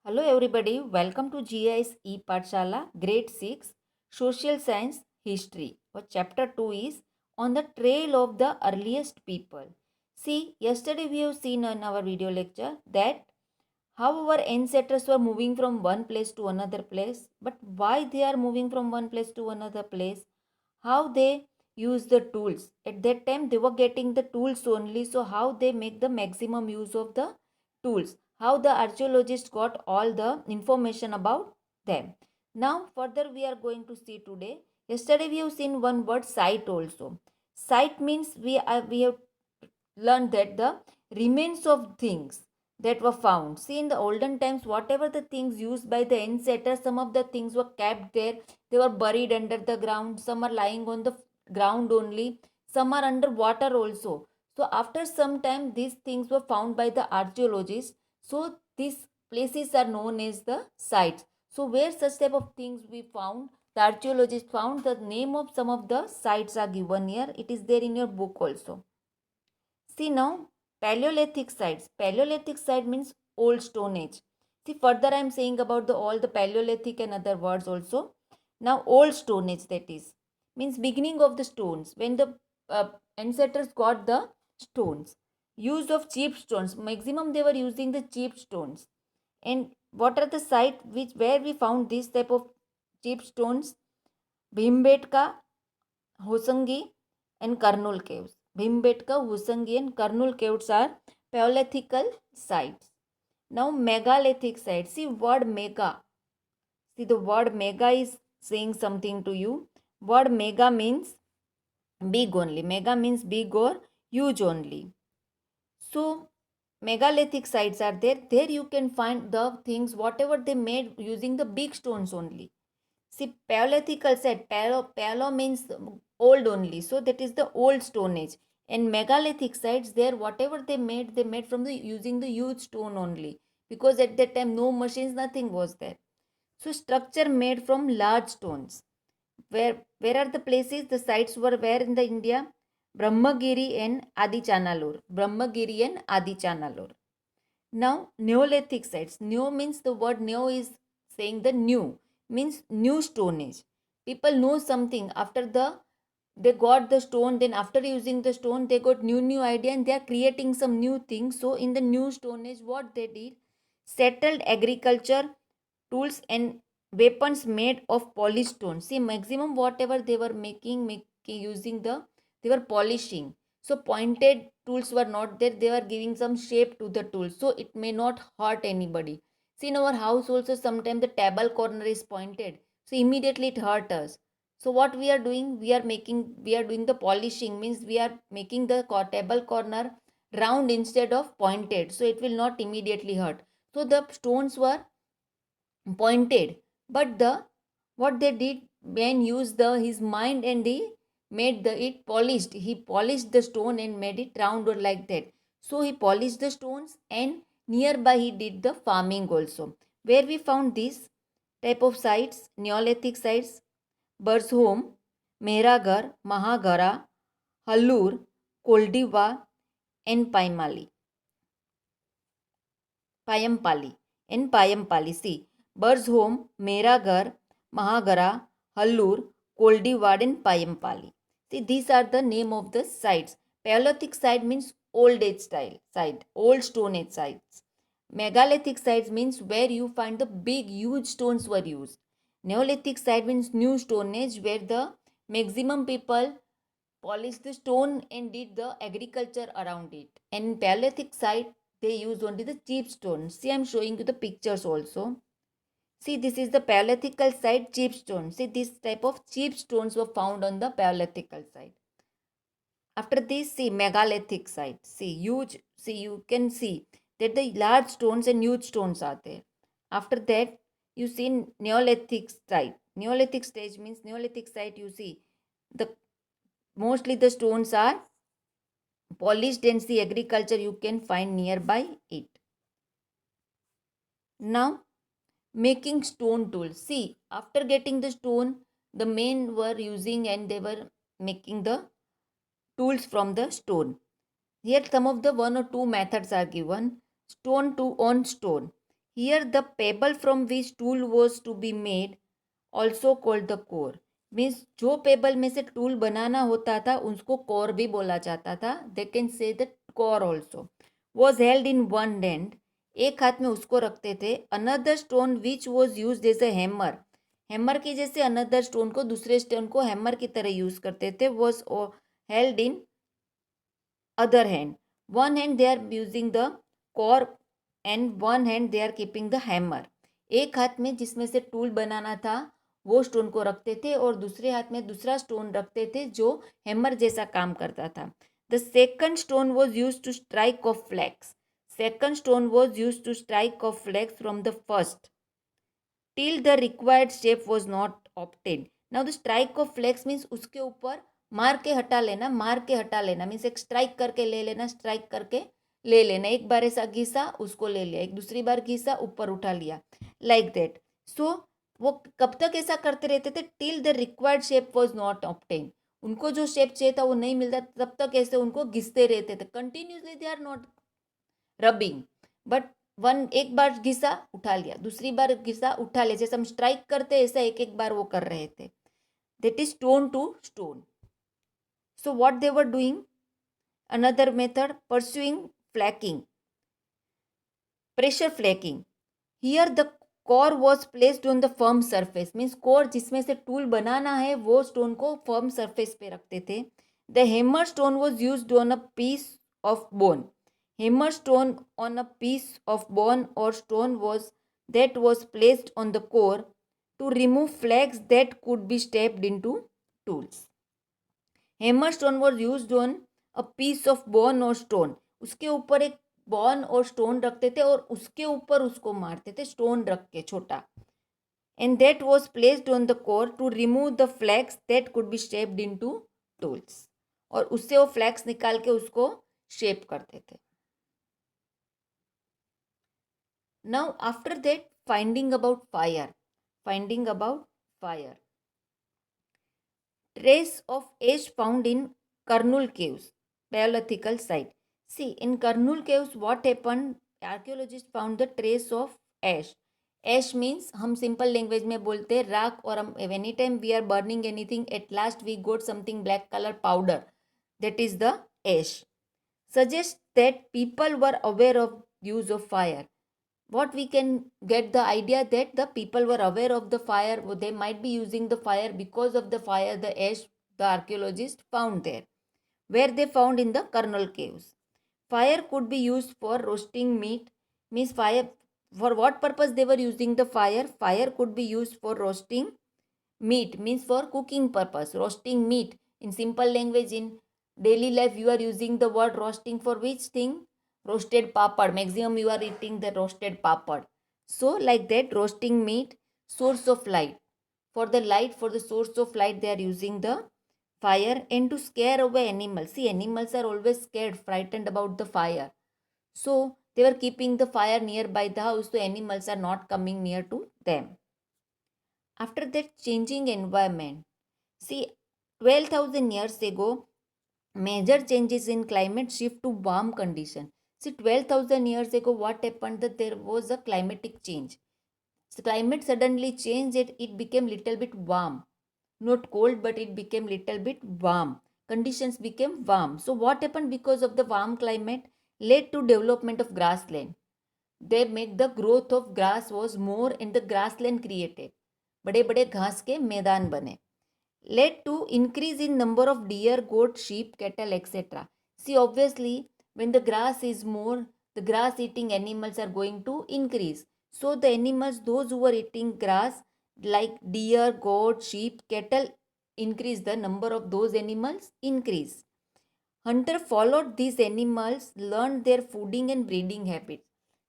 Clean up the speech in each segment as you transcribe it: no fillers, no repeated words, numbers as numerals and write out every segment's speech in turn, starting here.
Hello everybody, welcome to GIS E-Pathshala Grade 6 Social Science History. Our chapter 2 is On the Trail of the Earliest People. See, yesterday we have seen in our video lecture that how our ancestors were moving from one place to another place, but why they are moving from one place to another place, how they use the tools. At that time they were getting the tools only, so how they make the maximum use of the tools, how the archaeologists got all the information about them. Now further we are going to see today. Yesterday we have seen one word site also. Site means we have learned that the remains of things that were found. See, in the olden times, whatever the things used by the ancestors, some of the things were kept there. They were buried under the ground. Some are lying on the ground only. Some are under water also. So after some time, these things were found by the archaeologists. So these places are known as the sites. So where such type of things we found, the archaeologists found the name of some of the sites are given here. It is there in your book also. See now, Paleolithic sites. Paleolithic site means old Stone Age. See, further I am saying about the all the Paleolithic and other words also. Now, old Stone Age, that is means beginning of the stones, when the ancestors got the stones. Use of cheap stones. Maximum they were using the cheap stones. And what are the site which where we found this type of cheap stones? Bhimbetka, Hosangi, and Karnul caves. Bhimbetka, Hosangi, and Karnul caves are Paleolithical sites. Now, megalithic sites. See word mega. See, the word mega is saying something to you. Word mega means big only. Mega means big or huge only. So, megalithic sites are there. There you can find the things whatever they made using the big stones only. See, Paleolithical site, palo means old only. So that is the old Stone Age. And megalithic sites, there whatever they made from the using the huge stone only. Because at that time no machines, nothing was there. So structure made from large stones. Where are the places? The sites were where in the India? Brahmagiri and Adichanallur. Brahmagiri and Adichanallur. Now, Neolithic sites. Neo means the word neo is saying the new, means new stone age. People know something after they got the stone, then after using the stone, they got new idea and they are creating some new things. So, in the new stone age, what they did, settled agriculture, tools and weapons made of polished stone. See, maximum whatever they were making using they were polishing. So pointed tools were not there. They were giving some shape to the tool, so it may not hurt anybody. See, in our house also sometimes the table corner is pointed, so immediately it hurt us. So what we are doing, we are doing the polishing, means we are making the table corner round instead of pointed, so it will not immediately hurt. So the stones were pointed, but the what they did, when used the his mind and he made the it polished, he polished the stone and made it round or like that. So he polished the stones and nearby he did the farming also. Where we found this type of sites, Neolithic sites: Burzholm, Mehragarh, Mahagara, Hallur, Koldiva, and Payampali. In Payampali, see, Burzholm, Mehragarh, Mahagara, Hallur, Koldiwad, and Payampali. See, these are the name of the sites. Paleolithic site means old age style site, old stone age sites. Megalithic sites means where you find the big, huge stones were used. Neolithic site means new stone age where the maximum people polished the stone and did the agriculture around it. And in Paleolithic site, they use only the cheap stone. See, I am showing you the pictures also. See, this is the Paleolithical site, cheap stone. See, this type of cheap stones were found on the Paleolithical site. After this, see, megalithic site. See, huge. See, you can see that the large stones and huge stones are there. After that, you see Neolithic site. Neolithic stage means Neolithic site. You see the mostly the stones are polished and see agriculture you can find nearby it. Now, making stone tools. See, after getting the stone, the men were using and they were making the tools from the stone. Here some of the one or two methods are given. Stone to on stone. Here the pebble from which tool was to be made also called the core. Means जो payable में से tool बनाना होता था उसको core भी बोला जाता था. They can say the core also. Was held in one hand. एक हाथ में उसको रखते थे. Another stone which was use as a hammer. Hammer की जैसे अनदर स्टोन को दूसरे स्टोन को हैमर की तरह यूज करते थे. Was held in other hand. One hand they are using the core and one hand they are keeping the hammer. एक हाथ में जिसमें से टूल बनाना था वो स्टोन को रखते थे और दूसरे हाथ में दूसरा स्टोन रखते थे जो हैमर जैसा काम करता था. The second stone was use to strike off flakes. Second stone was use to strike off flakes from the first till the required shape was not obtained. Now the strike of flex means उसके ऊपर मार के हटा लेना. मार के हटा लेना मीन्स एक स्ट्राइक करके ले लेना. स्ट्राइक करके ले लेना. एक बार ऐसा घिसा उसको ले लिया. एक दूसरी बार घिसा ऊपर उठा लिया. Like that. सो वो कब तक ऐसा करते रहते थे? Till the required shape was not obtain. उनको जो शेप चाहिए था वो नहीं मिलता तब तक ऐसे उनको घिसते रहते थे. Continuously they are not rubbing but one एक बार घिसा उठा लिया. दूसरी बार घिसा उठा लिया. जैसे हम स्ट्राइक करते ऐसा एक एक बार वो कर रहे थे. That is stone to stone. So what they were doing? Another method pursuing flaking. Pressure flaking. Here the core was placed on the firm surface. Means core जिसमें से टूल बनाना है वो स्टोन को फर्म सरफेस पे रखते थे. The hammer stone was used on a piece of bone. Hammer stone on a piece of bone or stone was placed on the core to remove flags that could be stepped into tools. Hammer stone was used on a piece of bone or stone. उसके ऊपर एक बॉन और stone रखते थे और उसके ऊपर उसको मारते थे स्टोन रख के छोटा. And that was placed on the core to remove the flags that could be shaped into tools. और उससे वो फ्लैग्स निकाल के उसको शेप करते थे. Now after that finding about fire. Finding about fire. Trace of ash found in Karnool caves. Paleolithical site. See in Karnool caves what happened? Archaeologists found the trace of ash. Ash means हम simple language में बोलते हैं राख. और हम any time we are burning anything at last we got something black color powder. That is the ash. Suggests that people were aware of use of fire. What we can get the idea that the people were aware of the fire. They might be using the fire because of the fire, the ash the archaeologists found there. Where they found in the Karnool caves. Fire could be used for roasting meat. Means fire, for what purpose they were using the fire? Fire could be used for roasting meat. Means for cooking purpose. Roasting meat. In simple language, in daily life you are using the word roasting for which thing? Roasted papad. Maximum you are eating the roasted papad. So like that, roasting meat. Source of light. For the light, for the source of light they are using the fire. And to scare away animals. See, animals are always scared, frightened about the fire. So they were keeping the fire nearby the house so animals are not coming near to them. After that, changing environment. See, 12,000 years ago, major changes in climate shift to warm condition. See, 12,000 years ago, what happened? That there was a climatic change. So climate suddenly changed. It became little bit warm. Not cold, but it became little bit warm. Conditions became warm. So what happened? Because of the warm climate led to development of grassland. They make the growth of grass was more and the grassland created. बड़े बड़े घास के मैदान बने. Led to increase in number of deer, goat, sheep, cattle, etc. See, obviously, when the grass is more, the grass eating animals are going to increase. So the animals, those who are eating grass like deer, goat, sheep, cattle, increase. The number of those animals increase. Hunter followed these animals, learned their fooding and breeding habits.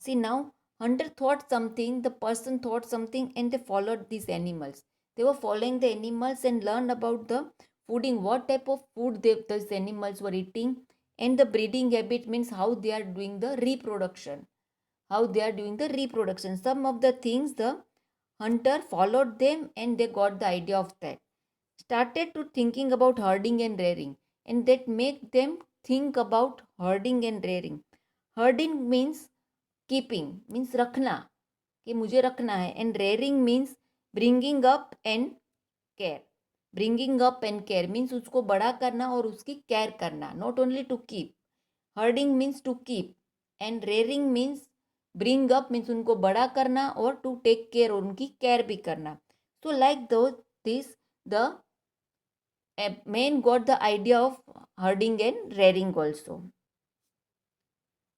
See, now hunter thought something, the person thought something, and they followed these animals. They were following the animals and learned about the fooding, what type of food those animals were eating, and the breeding habit means how they are doing the reproduction. How they are doing the reproduction. Some of the things the hunter followed them and they got the idea of that. Started to thinking about herding and rearing, and that make them think about herding and rearing. Herding means keeping, means rakhna. कि मुझे रखना है. And rearing means bringing up and care. Bringing up and care means उसको बड़ा करना और उसकी care करना. Not only to keep. Herding means to keep and rearing means bring up means उनको बड़ा करना और टू टेक केयर और उनकी केयर भी करना. So like this the man got the idea of herding and rearing also.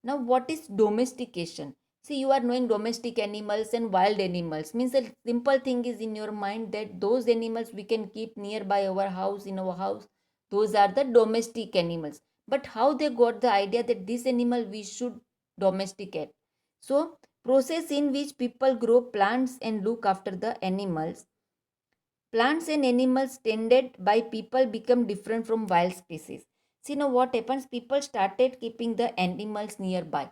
Now, what is domestication? See, you are knowing domestic animals and wild animals. Means the simple thing is in your mind that those animals we can keep nearby our house, in our house, those are the domestic animals. But how they got the idea that this animal we should domesticate? So, process in which people grow plants and look after the animals. Plants and animals tended by people become different from wild species. See now what happens? People started keeping the animals nearby.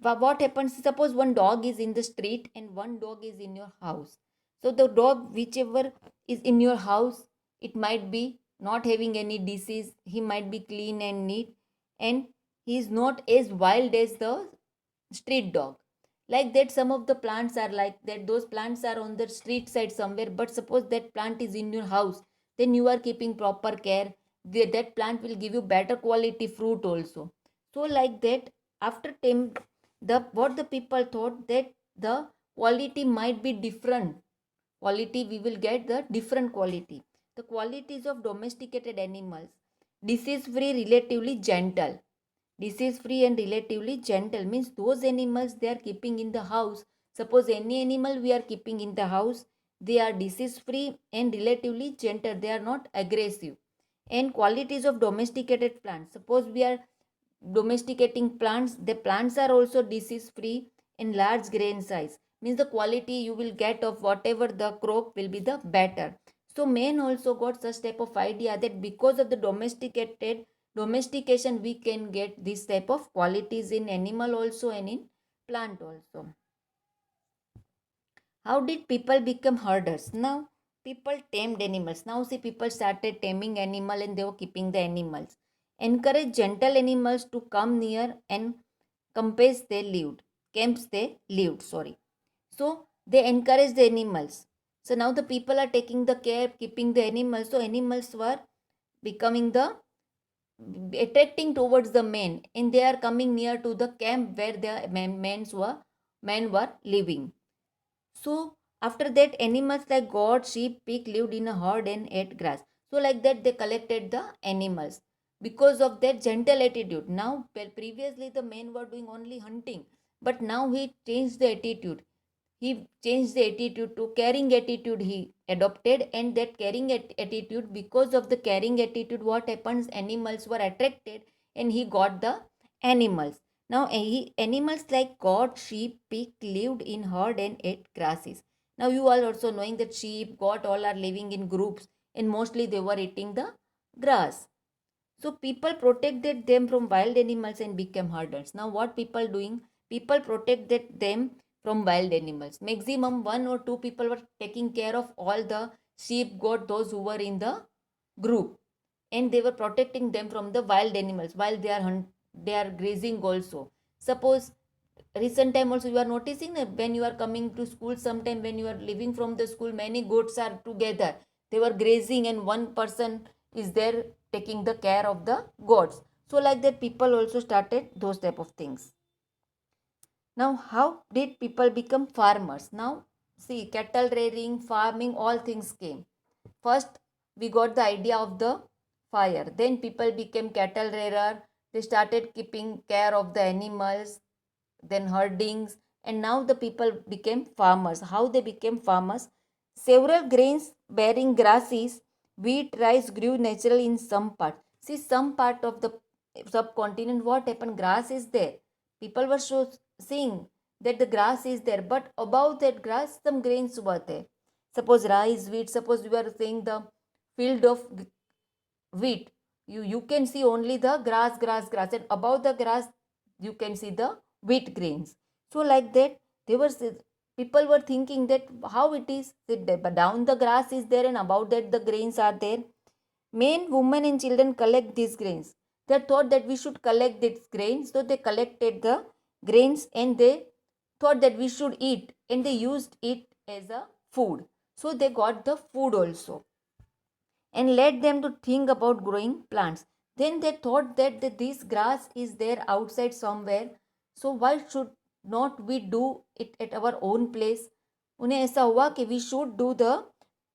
What happens? Suppose one dog is in the street and one dog is in your house. So the dog, whichever is in your house, it might be not having any disease. He might be clean and neat, and he is not as wild as the street dog. Like that, some of the plants are like that. Those plants are on the street side somewhere, but suppose that plant is in your house, then you are keeping proper care. That plant will give you better quality fruit also. So like that, after time, the what the people thought that the quality might be different. Quality we will get the different quality. The qualities of domesticated animals: disease free, relatively gentle. Disease free and relatively gentle means those animals they are keeping in the house. Suppose any animal we are keeping in the house, they are disease free and relatively gentle. They are not aggressive. And qualities of domesticated plants. Suppose we are domesticating plants, the plants are also disease free and large grain size. Means the quality you will get of whatever the crop will be the better. So man also got such type of idea that because of the domestication we can get this type of qualities in animal also and in plant also. How did people become herders? Now people tamed animals. Now see, people started taming animal and they were keeping the animals. Encourage gentle animals to come near and camps they lived, sorry. So they encourage the animals. So now the people are taking the care, keeping the animals. So animals were becoming the attracting towards the men, and they are coming near to the camp where the men were living. So after that, animals like goat, sheep, pig lived in a herd and ate grass. So like that, they collected the animals because of their gentle attitude. Now, previously the men were doing only hunting, but now he changed the attitude. He changed the attitude to caring attitude he adopted, and that caring attitude, because of the caring attitude, what happens? Animals were attracted, and he got the animals. Now, animals like goat, sheep, pig lived in herd and ate grasses. Now, you all also knowing that sheep, goat, all are living in groups, and mostly they were eating the grass. So, people protected them from wild animals and became herders. Now, what people doing? People protected them from wild animals. Maximum one or two people were taking care of all the sheep, goat, those who were in the group, and they were protecting them from the wild animals while they are grazing also. Suppose recent time also you are noticing that when you are coming to school, sometime when you are leaving from the school, many goats are together, they were grazing and one person is there taking the care of the goats. So like that people also started those type of things. Now how did people become farmers? Now see, cattle rearing, farming, all things came. First we got the idea of the fire, then people became cattle rearer, they started keeping care of the animals, then herdings, and now the people became farmers. How they became farmers? Several grains bearing grasses, wheat, rice grew naturally in some part. See, some part of the subcontinent, what happened? Grass is there. People were seeing that the grass is there, but above that grass, some grains were there. Suppose rice, wheat. Suppose we were saying the field of wheat. You can see only the grass, and above the grass you can see the wheat grains. So like that, they were people were thinking that how it is that but down the grass is there and about that the grains are there. Men, women and children collect these grains. They thought that we should collect these grains, so they collected the grains and they thought that we should eat, and they used it as a food. So they got the food also, and led them to think about growing plants. Then they thought that this grass is there outside somewhere, so why should not we do it at our own place? उन्हें ऐसा हुआ कि we should do the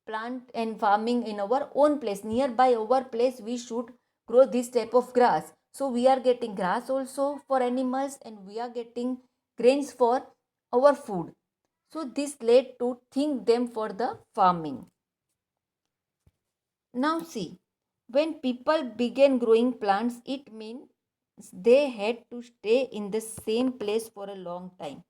plant and farming in our own place, nearby our place we should grow this type of grass. So we are getting grass also for animals, and we are getting grains for our food. So this led to think them for the farming. Now see, when people began growing plants, it means they had to stay in the same place for a long time.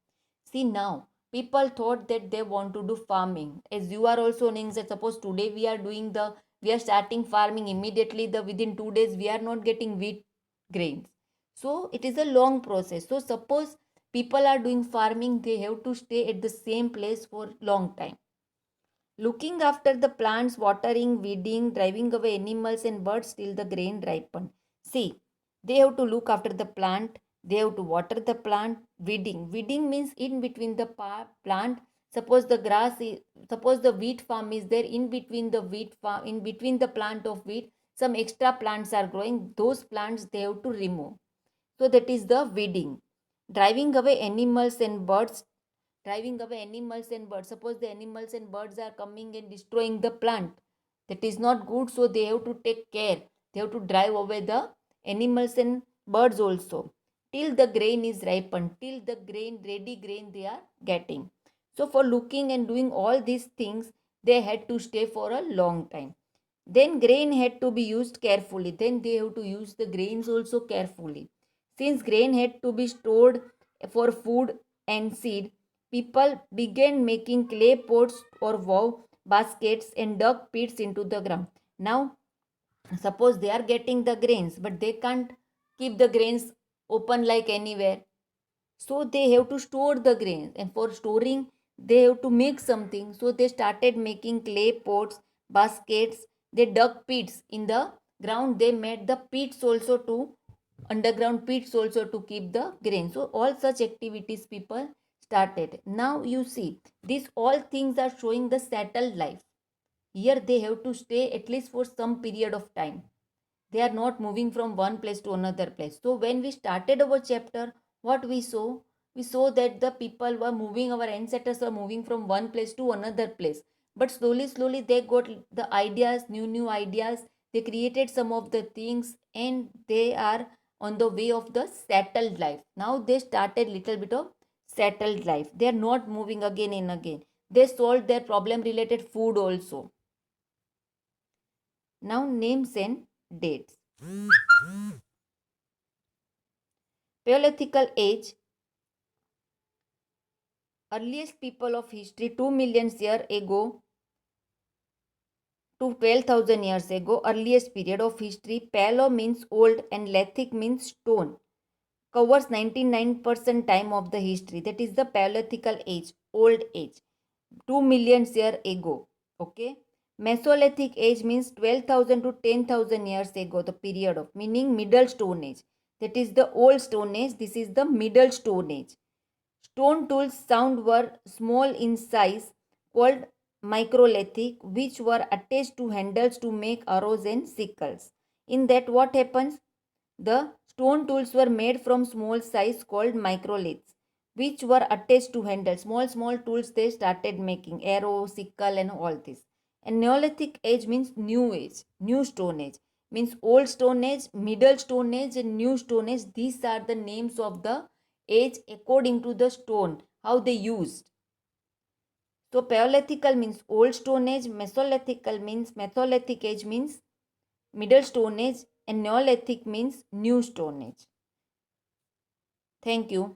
See now, people thought that they want to do farming. As you are also knowing that suppose today we are starting farming immediately, the within 2 days we are not getting wheat grains. So it is a long process. So suppose people are doing farming, they have to stay at the same place for long time. Looking after the plants, watering, weeding, driving away animals and birds till the grain ripen. See, they have to look after the plant, they have to water the plant. Weeding. Weeding means in between the plant. Suppose the suppose the wheat farm is there, in between the wheat farm, in between the plant of wheat, some extra plants are growing. Those plants they have to remove. So that is the weeding. Driving away animals and birds, suppose the animals and birds are coming and destroying the plant, that is not good, so they have to take care, they have to drive away the animals and birds also, till the grain is ripened, till the ready grain they are getting. So for looking and doing all these things, they had to stay for a long time. Then grain had to be used carefully, then they have to use the grains also carefully. Since grain had to be stored for food and seed, people began making clay pots or wove baskets and dug pits into the ground. Now, suppose they are getting the grains, but they can't keep the grains open like anywhere. So they have to store the grains, and for storing, they have to make something. So they started making clay pots, baskets, they dug pits in the ground, they made the pits also to underground pits also to keep the grain. So all such activities people started. Now you see, these all things are showing the settled life. Here they have to stay at least for some period of time. They are not moving from one place to another place. So when we started our chapter, what we saw? We saw that the people were moving, our ancestors were moving from one place to another place. But slowly they got the ideas, new ideas. They created some of the things, and they are on the way of the settled life. Now they started little bit of settled life. They are not moving again and again. They solved their problem related food also. Now names and dates. Paleolithical age. Earliest people of history 2 million years ago to 12,000 years ago. Earliest period of history. Palo means old and lithic means stone. Covers 99% time of the history. That is the Paleolithical age, old age. 2 million years ago. Okay. Mesolithic age means 12,000 to 10,000 years ago, the period of, meaning middle stone age. That is the old stone age. This is the middle stone age. Stone tools sound were small in size, called microlithic, which were attached to handles to make arrows and sickles. In that, what happens? The stone tools were made from small size called microliths, which were attached to handles. Small tools they started making, arrow, sickle, and all this. And Neolithic age means new age, new stone age. Means old stone age, middle stone age, and new stone age. These are the names of the age according to the stone, how they used. So Paleolithical means old stone age, Mesolithic age means middle stone age, and Neolithic means new stone age. Thank you.